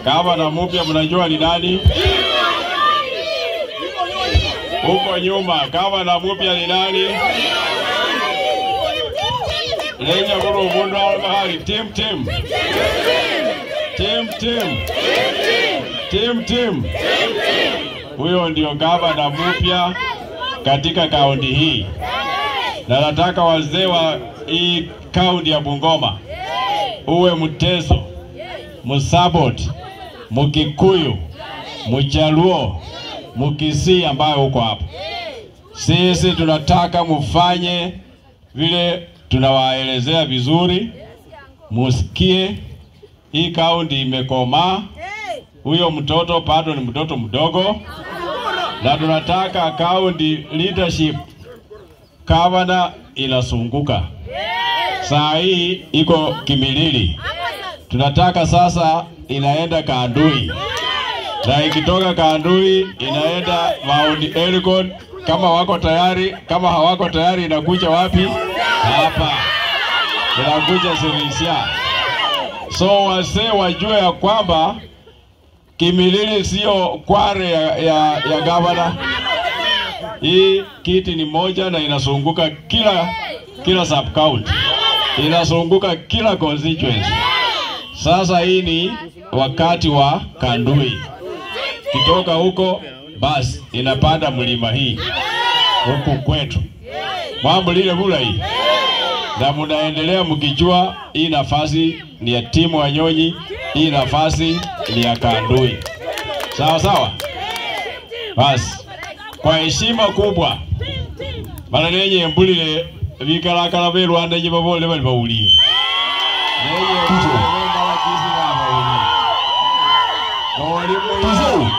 Gavana mpya mnajua ni nani? Huko nyuma gavana mpya ni nani? Lenya buru bundu almahali Tim. Huyo ndio gavana mpya katika kaunti hii. Na nataka wazee wa hii kaunti ya Bungoma, uwe Mteso, Musabot, Mukikuyu, Mchaluo, Mukisii ambayo uko hapa. Sisi tunataka mufanye vile tunawaelezea vizuri, musikie hii kaunti imekomaa. Huyo mtoto bado ni mtoto mdogo, na tunataka kaunti leadership gavana inasunguka. Saa hii iko Kimilili, tunataka sasa inaenda Kandui, na ikitoka Kandui inaenda Mount Elgon. Kama wako tayari, kama hawako tayari inakuja wapi? Hapa inakuja Sirisia. So wase wajue ya kwamba Kimilili sio kware ya gavana. Hii kiti ni moja na inasunguka kila sub county, inasunguka kila constituency. Sasa hii ni wakati wa Kandui, kitoka huko basi inapanda mlima hii huku kwetu mambo lile bula hii, na munaendelea mkijua hii nafasi ni ya Timu Wanyonyi, hii nafasi ni ya Kandui. Sawa? Basi kwa heshima kubwa bana nenye mbulile bikarakala be Rwanda nyi babole bali bawuli nenye mbulile bala kisi baba bawuli.